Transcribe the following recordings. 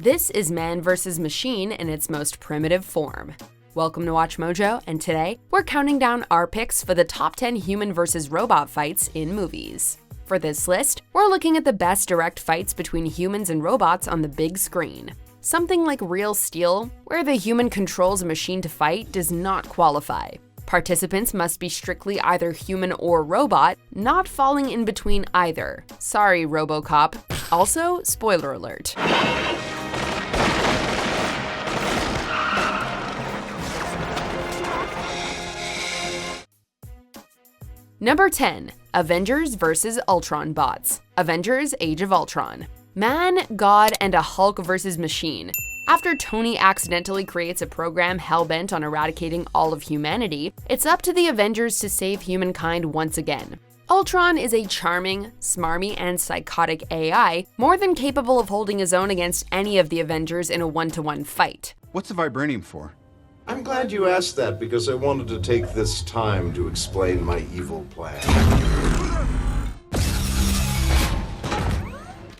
This is man versus machine in its most primitive form. Welcome to WatchMojo, and today we're counting down our picks for the top 10 human versus robot fights in movies. For this list, we're looking at the best direct fights between humans and robots on the big screen. Something like Real Steel, where the human controls a machine to fight, does not qualify. Participants must be strictly either human or robot, not falling in between either. Sorry, RoboCop. Also, spoiler alert. Number 10. Avengers vs. Ultron bots. Avengers Age of Ultron. Man, God, and a Hulk versus machine. After Tony accidentally creates a program hell-bent on eradicating all of humanity, it's up to the Avengers to save humankind once again. Ultron is a charming, smarmy, and psychotic AI, more than capable of holding his own against any of the Avengers in a one-to-one fight. What's the vibranium for? I'm glad you asked that because I wanted to take this time to explain my evil plan.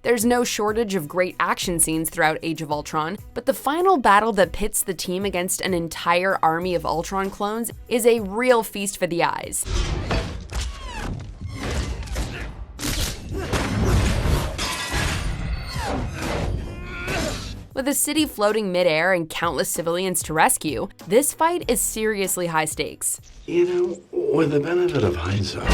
There's no shortage of great action scenes throughout Age of Ultron, but the final battle that pits the team against an entire army of Ultron clones is a real feast for the eyes. With a city floating mid-air and countless civilians to rescue, this fight is seriously high stakes. You know, with the benefit of hindsight.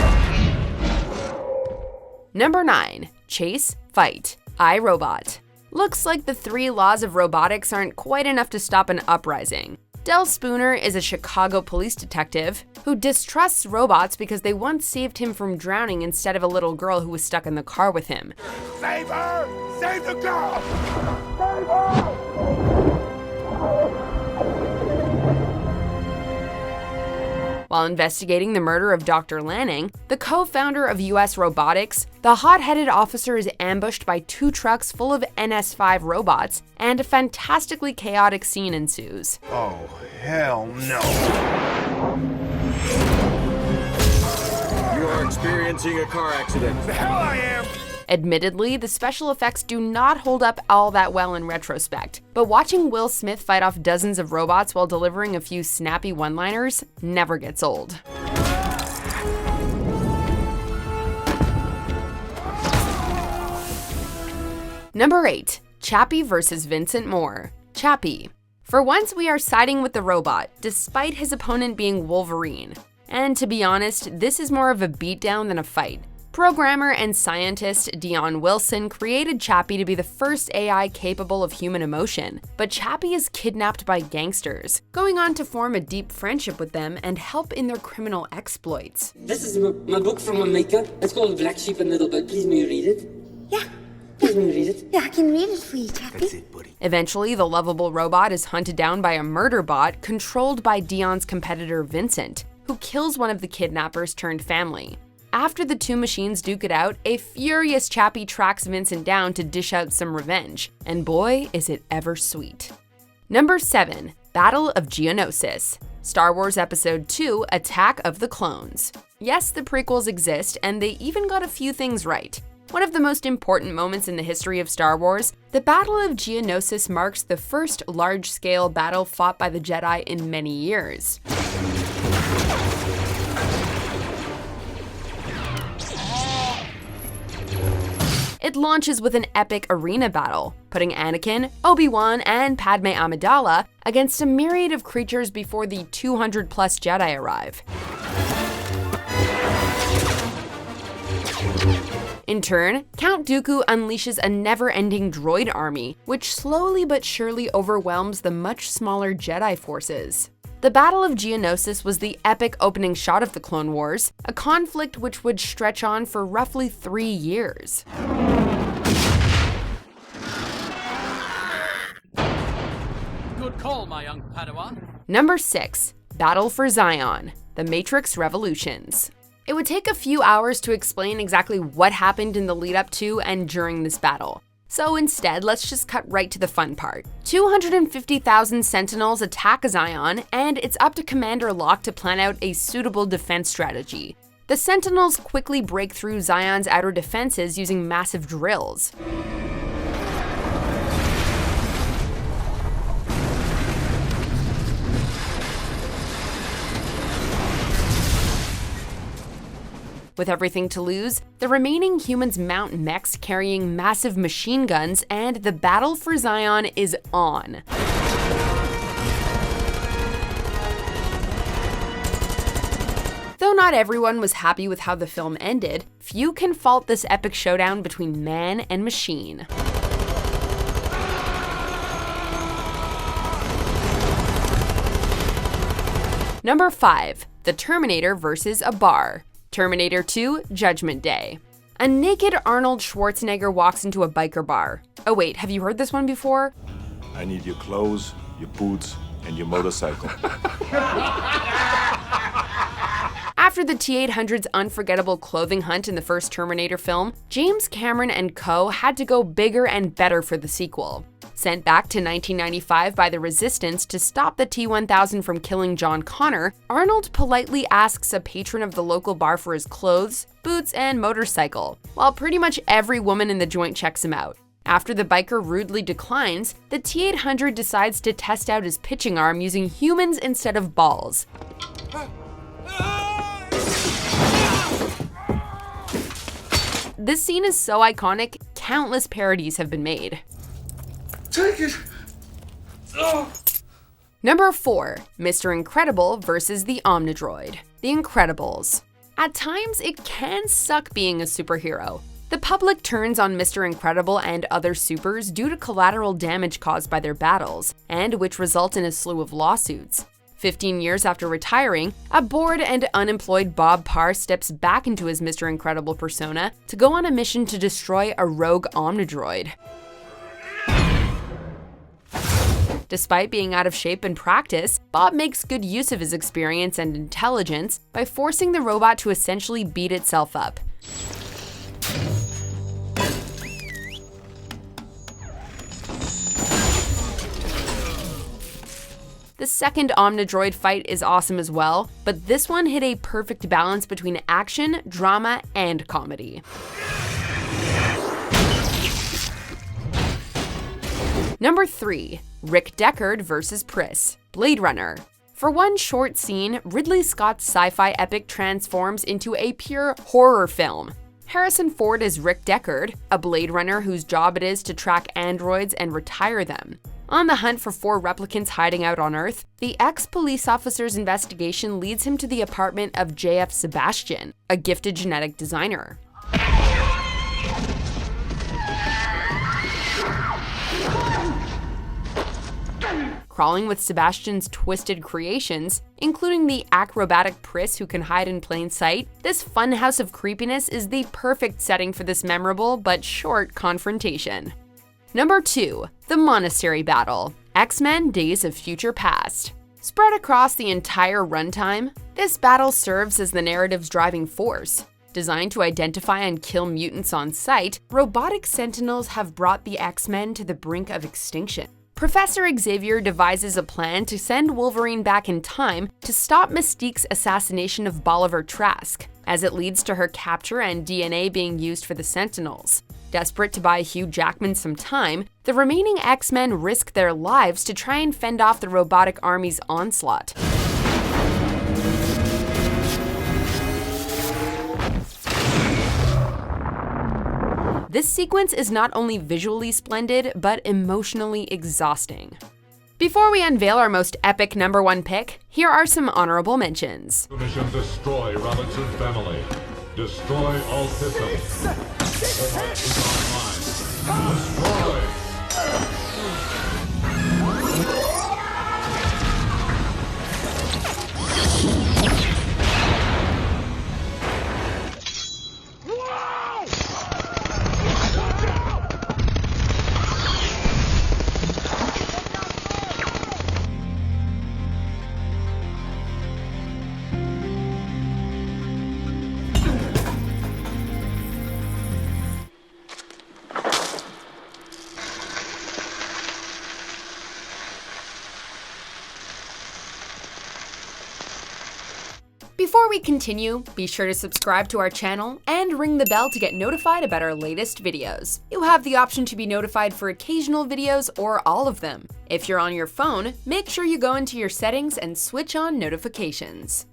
Number 9. Chase, Fight, iRobot. Looks like the 3 laws of robotics aren't quite enough to stop an uprising. Del Spooner is a Chicago police detective who distrusts robots because they once saved him from drowning instead of a little girl who was stuck in the car with him. Save her! Save the girl! Save her! While investigating the murder of Dr. Lanning, the co-founder of US Robotics, the hot-headed officer is ambushed by 2 trucks full of NS5 robots, and a fantastically chaotic scene ensues. Oh, hell no. You are experiencing a car accident. The hell I am! Admittedly, the special effects do not hold up all that well in retrospect, but watching Will Smith fight off dozens of robots while delivering a few snappy one-liners never gets old. Number 8. Chappie vs. Vincent Moore. Chappie. For once, we are siding with the robot, despite his opponent being Wolverine. And to be honest, this is more of a beatdown than a fight. Programmer and scientist Dion Wilson created Chappie to be the first AI capable of human emotion, but Chappie is kidnapped by gangsters, going on to form a deep friendship with them and help in their criminal exploits. This is my book from America. It's called Black Sheep and Little Bird. Please may you read it? Yeah. Please may you read it? Yeah, I can read it for you, Chappie. That's it, buddy. Eventually, the lovable robot is hunted down by a murder bot controlled by Dion's competitor Vincent, who kills one of the kidnappers turned family. After the 2 machines duke it out, a furious Chappie tracks Vincent down to dish out some revenge, and boy, is it ever sweet. Number 7. Battle of Geonosis. Star Wars Episode 2, Attack of the Clones. Yes, the prequels exist, and they even got a few things right. One of the most important moments in the history of Star Wars, the Battle of Geonosis marks the first large-scale battle fought by the Jedi in many years. It launches with an epic arena battle, putting Anakin, Obi-Wan, and Padme Amidala against a myriad of creatures before the 200-plus Jedi arrive. In turn, Count Dooku unleashes a never-ending droid army, which slowly but surely overwhelms the much smaller Jedi forces. The Battle of Geonosis was the epic opening shot of the Clone Wars, a conflict which would stretch on for roughly 3 years. Good call, my young Padawan. Number 6. Battle for Zion, The Matrix Revolutions. It would take a few hours to explain exactly what happened in the lead up to and during this battle. So instead, let's just cut right to the fun part. 250,000 Sentinels attack Zion, and it's up to Commander Locke to plan out a suitable defense strategy. The Sentinels quickly break through Zion's outer defenses using massive drills. With everything to lose, the remaining humans mount mechs carrying massive machine guns, and the battle for Zion is on. Though not everyone was happy with how the film ended, few can fault this epic showdown between man and machine. Number 5. The Terminator vs. a bar. Terminator 2: Judgment Day. A naked Arnold Schwarzenegger walks into a biker bar. Oh wait, have you heard this one before? I need your clothes, your boots, and your motorcycle. After the T-800's unforgettable clothing hunt in the first Terminator film, James Cameron and co. had to go bigger and better for the sequel. Sent back to 1995 by the Resistance to stop the T-1000 from killing John Connor, Arnold politely asks a patron of the local bar for his clothes, boots, and motorcycle, while pretty much every woman in the joint checks him out. After the biker rudely declines, the T-800 decides to test out his pitching arm using humans instead of balls. This scene is so iconic, countless parodies have been made. Take it! Oh. Number 4. Mr. Incredible vs. the Omnidroid. The Incredibles. At times, it can suck being a superhero. The public turns on Mr. Incredible and other supers due to collateral damage caused by their battles, and which result in a slew of lawsuits. 15 years after retiring, a bored and unemployed Bob Parr steps back into his Mr. Incredible persona to go on a mission to destroy a rogue Omnidroid. Despite being out of shape in practice, Bob makes good use of his experience and intelligence by forcing the robot to essentially beat itself up. The second Omnidroid fight is awesome as well, but this one hit a perfect balance between action, drama, and comedy. Number 3. Rick Deckard vs. Pris. Blade Runner. For one short scene, Ridley Scott's sci-fi epic transforms into a pure horror film. Harrison Ford is Rick Deckard, a Blade Runner whose job it is to track androids and retire them. On the hunt for 4 replicants hiding out on Earth, the ex-police officer's investigation leads him to the apartment of J.F. Sebastian, a gifted genetic designer. Crawling with Sebastian's twisted creations, including the acrobatic Pris who can hide in plain sight, this funhouse of creepiness is the perfect setting for this memorable but short confrontation. Number 2. The Monastery Battle. X-Men: Days of Future Past. Spread across the entire runtime, this battle serves as the narrative's driving force. Designed to identify and kill mutants on sight, robotic sentinels have brought the X-Men to the brink of extinction. Professor Xavier devises a plan to send Wolverine back in time to stop Mystique's assassination of Bolivar Trask, as it leads to her capture and DNA being used for the Sentinels. Desperate to buy Hugh Jackman some time, the remaining X-Men risk their lives to try and fend off the robotic army's onslaught. This sequence is not only visually splendid, but emotionally exhausting. Before we unveil our most epic number 1 pick, here are some honorable mentions. Mission: destroy Robinson family. Destroy all systems. Destroy. Before we continue, be sure to subscribe to our channel and ring the bell to get notified about our latest videos. You have the option to be notified for occasional videos or all of them. If you're on your phone, make sure you go into your settings and switch on notifications.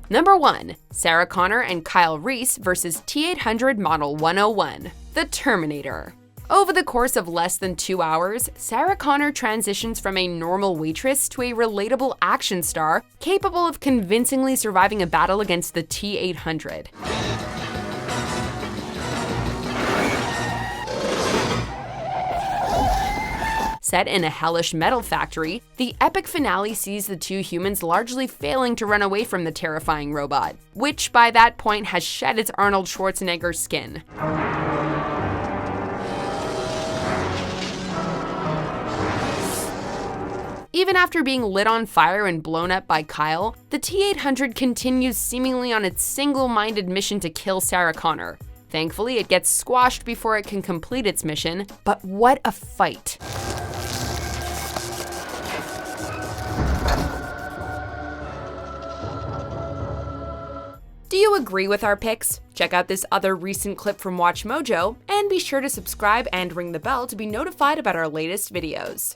Number 1. Sarah Connor and Kyle Reese vs. T-800 Model 101, the Terminator. Over the course of less than 2 hours, Sarah Connor transitions from a normal waitress to a relatable action star capable of convincingly surviving a battle against the T-800. Set in a hellish metal factory, the epic finale sees the two humans largely failing to run away from the terrifying robot, which by that point has shed its Arnold Schwarzenegger skin. Even after being lit on fire and blown up by Kyle, the T-800 continues seemingly on its single-minded mission to kill Sarah Connor. Thankfully, it gets squashed before it can complete its mission, but what a fight! Do you agree with our picks? Check out this other recent clip from WatchMojo, and be sure to subscribe and ring the bell to be notified about our latest videos.